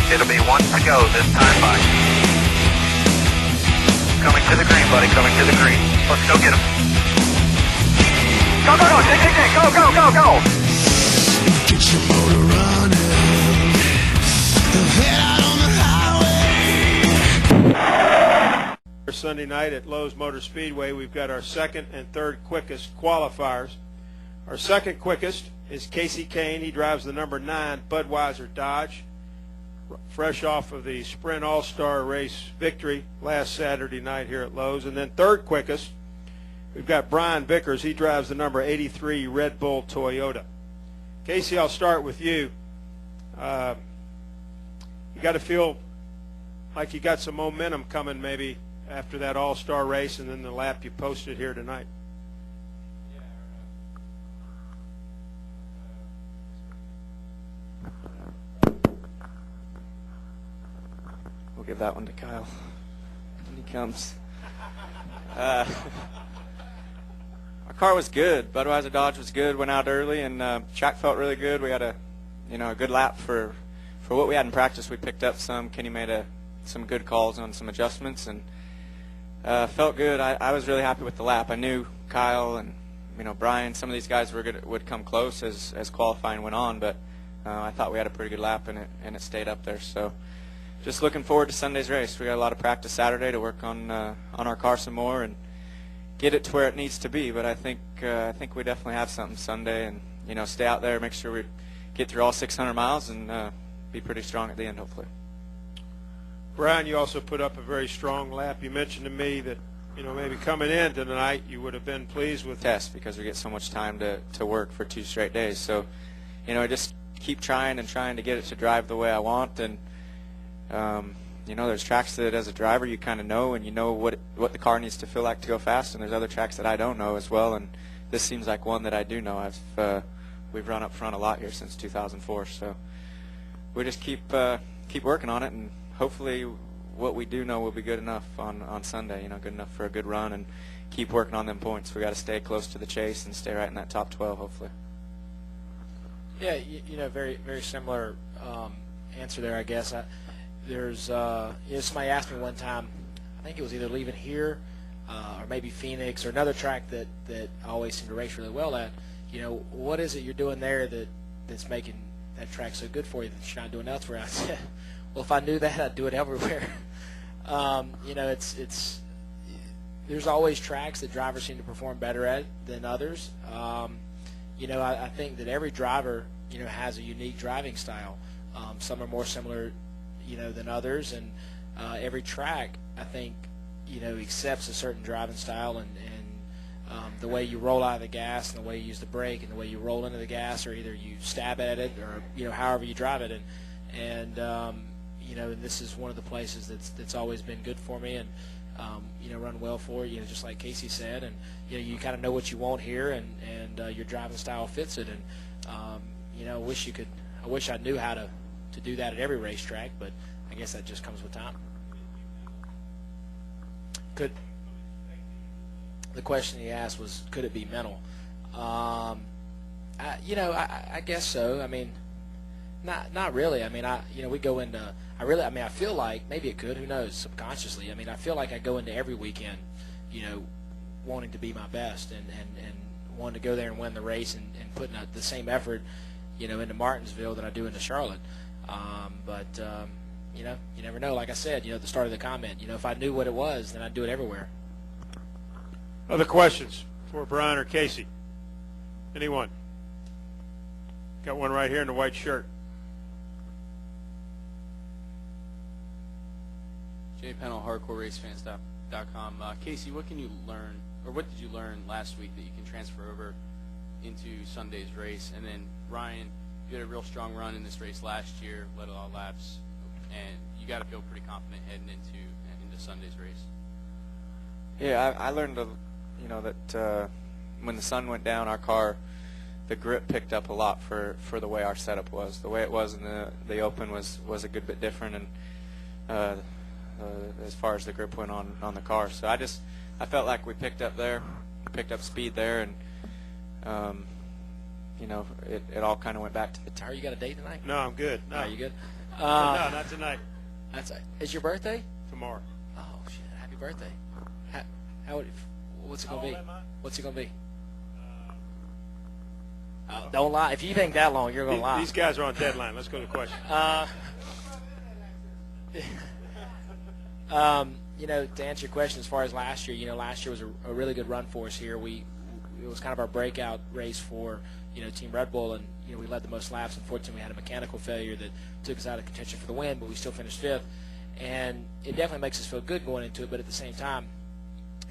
It'll be one to go this time by. Coming to the green, buddy, coming to the green. Let's go get him. Go, go, go, go, go, go, go. Get your motor running. Head out on the highway. Sunday night at Lowe's Motor Speedway, we've got our second and third quickest qualifiers. Our second quickest is Kasey Kahne. He drives the number 9 Budweiser Dodge, fresh off of the Sprint All-Star Race victory last Saturday night here at Lowe's. And then third quickest, we've got Brian Vickers. He drives the number 83 Red Bull Toyota. Kasey, I'll start with you. You got to feel like you got some momentum coming maybe after that All-Star race and then the lap you posted here tonight. We'll give that one to Kyle when he comes. Our car was good. Budweiser Dodge was good. Went out early, and track felt really good. We had a good lap for what we had in practice. We picked up some. Kenny made some good calls on some adjustments, and felt good. I was really happy with the lap. I knew Kyle and Brian, some of these guys would come close as qualifying went on, but I thought we had a pretty good lap, and it stayed up there. So just looking forward to Sunday's race. We got a lot of practice Saturday to work on our car some more and get it to where it needs to be. But I think we definitely have something Sunday, and stay out there, make sure we get through all 600 miles, and be pretty strong at the end, hopefully. Brian, you also put up a very strong lap. You mentioned to me that maybe coming in tonight you would have been pleased with test because we get so much time to work for 2 straight days. So I just keep trying to get it to drive the way I want. And there's tracks that as a driver you kind of know, and what the car needs to feel like to go fast, and there's other tracks that I don't know as well, and this seems like one that I do know. We've run up front a lot here since 2004, so we just keep working on it, and hopefully what we do know will be good enough on Sunday, good enough for a good run, and keep working on them points. We got to stay close to the chase and stay right in that top 12, hopefully. Yeah, very very similar answer there, I guess. There's somebody asked me one time, I think it was either leaving here or maybe Phoenix or another track that I always seem to race really well at. What is it you're doing there that's making that track so good for you that you're not doing elsewhere? I said, well, if I knew that, I'd do it everywhere. There's always tracks that drivers seem to perform better at than others. I think that every driver has a unique driving style. Some are more similar than others, and every track I think accepts a certain driving style, and the way you roll out of the gas and the way you use the brake and the way you roll into the gas, or either you stab at it or however you drive it, and this is one of the places that's always been good for me, and run well for just like Kasey said, and you kind of know what you want here, and your driving style fits it, and I wish I knew how to do that at every racetrack, but I guess that just comes with time. The question he asked was, could it be mental? I guess so. I mean, not really. I mean, we go into. I feel like maybe it could. Who knows? Subconsciously. I mean, I feel like I go into every weekend, wanting to be my best and wanting to go there and win the race and putting out the same effort, into Martinsville that I do into Charlotte. You never know. Like I said, at the start of the comment, if I knew what it was, then I'd do it everywhere. Other questions for Brian or Kasey? Anyone? Got one right here in the white shirt. Jay Pennell, HardcoreRaceFans.com. Kasey, what can you learn, or what did you learn last week that you can transfer over into Sunday's race? And then Ryan, you had a real strong run in this race last year, led a lot of laps, and you got to feel pretty confident heading into Sunday's race. Yeah, I learned that when the sun went down, our car, the grip picked up a lot for the way our setup was. The way it was in the open was a good bit different, and as far as the grip went on the car. So I felt like we picked up speed there, and it all kind of went back to the Tyler, you got a date tonight? No, I'm good. No, Are you good? no, not tonight. Is your birthday? Tomorrow. Oh shit! Happy birthday. What's it gonna be? What's it gonna be? Don't lie. If you think that long, you're gonna lie. These guys are on deadline. Let's go to the question. To answer your question, as far as last year, last year was a really good run for us here. It was kind of our breakout race for Team Red Bull, and we led the most laps. Unfortunately, we had a mechanical failure that took us out of contention for the win, but we still finished 5th. And it definitely makes us feel good going into it. But at the same time,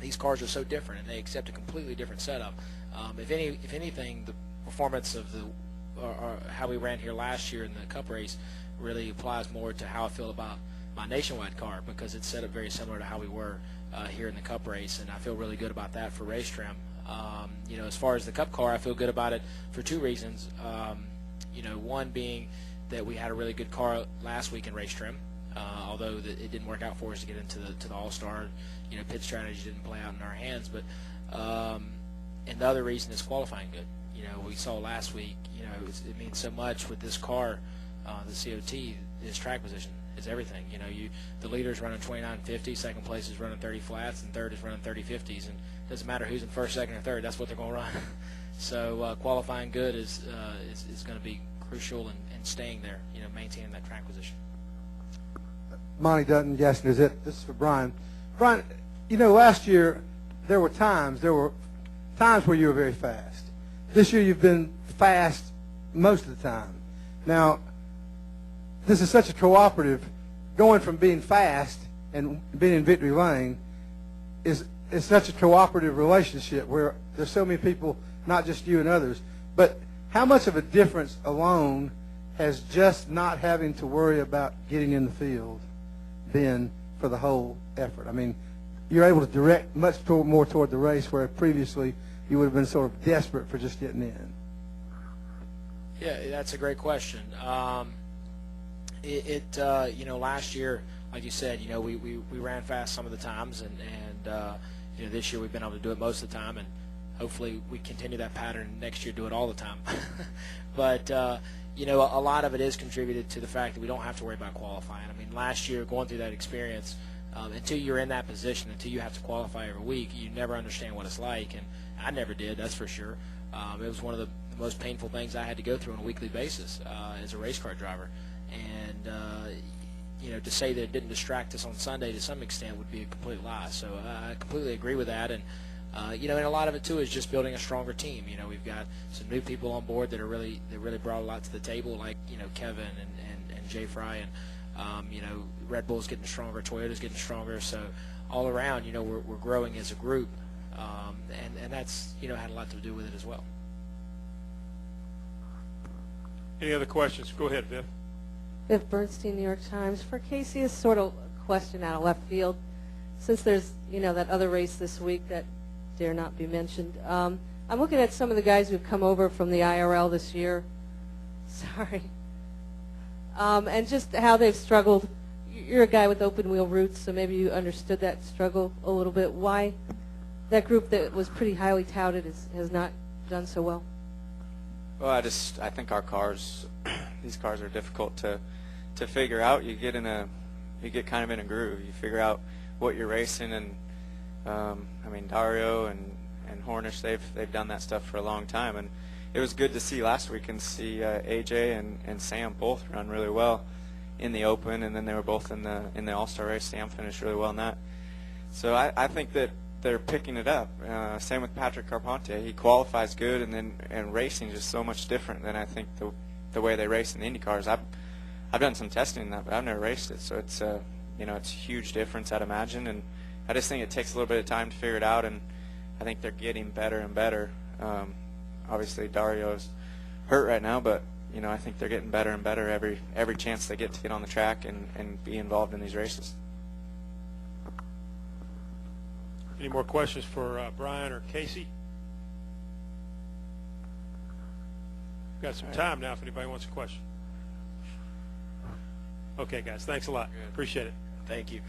these cars are so different, and they accept a completely different setup. If anything, the performance of or how we ran here last year in the Cup race really applies more to how I feel about my nationwide car, because it's set up very similar to how we were here in the Cup race, and I feel really good about that for race trim. As far as the Cup car, I feel good about it for 2 reasons. One being that we had a really good car last week in race trim, although it didn't work out for us to get into the All-Star. Pit strategy didn't play out in our hands, but and the other reason is qualifying good. We saw last week, it means so much with this car, the COT, his track position is everything. The leader's running 29.50, second place is running 30 flats, and third is running 30 50s, and it doesn't matter who's in first, second, or third. That's what they're going to run. So qualifying good is going to be crucial in staying there, maintaining that track position. Monty Dutton, yes, is it? This is for Brian. Brian, last year there were times where you were very fast. This year you've been fast most of the time. Now, this is such a cooperative. Going from being fast and being in victory lane is such a cooperative relationship where there's so many people, not just you and others. But how much of a difference alone has just not having to worry about getting in the field been for the whole effort? I mean, you're able to direct much more toward the race, where previously you would have been sort of desperate for just getting in. Yeah, that's a great question. Last year, like you said, we ran fast some of the times, and this year we've been able to do it most of the time, and hopefully we continue that pattern next year, do it all the time. But a lot of it is contributed to the fact that we don't have to worry about qualifying. I mean, last year, going through that experience, until you're in that position, until you have to qualify every week, you never understand what it's like, and I never did, that's for sure. It was one of the most painful things I had to go through on a weekly basis as a race car driver. And, to say that it didn't distract us on Sunday to some extent would be a complete lie. So I completely agree with that. And, and a lot of it, too, is just building a stronger team. We've got some new people on board that really brought a lot to the table, like, Kevin and Jay Fry. And, Red Bull's getting stronger, Toyota's getting stronger. So all around, we're growing as a group. And that's, had a lot to do with it as well. Any other questions? Go ahead, Viv. Viv Bernstein, New York Times. For Kasey, a sort of question out of left field. Since there's, that other race this week that dare not be mentioned, I'm looking at some of the guys who've come over from the IRL this year. Sorry. And just how they've struggled. You're a guy with open wheel roots, so maybe you understood that struggle a little bit. Why that group that was pretty highly touted has not done so well? Well, I think our cars, these cars are difficult to figure out. You get kind of in a groove. You figure out what you're racing, and Dario and Hornish, they've done that stuff for a long time, and it was good to see last week and see AJ and Sam both run really well in the Open, and then they were both in the All-Star race. Sam finished really well in that. So I think that they're picking it up. Same with Patrick Carpentier. He qualifies good, and racing is just so much different than I think the way they race in the Indy cars. I've done some testing in that, but I've never raced it, so it's it's a huge difference, I'd imagine, and I just think it takes a little bit of time to figure it out, and I think they're getting better and better. Obviously Dario's hurt right now, but I think they're getting better and better every chance they get to get on the track and be involved in these races. Any more questions for Brian or Kasey? We've got some time now if anybody wants a question. Okay, guys, thanks a lot. Good. Appreciate it. Thank you.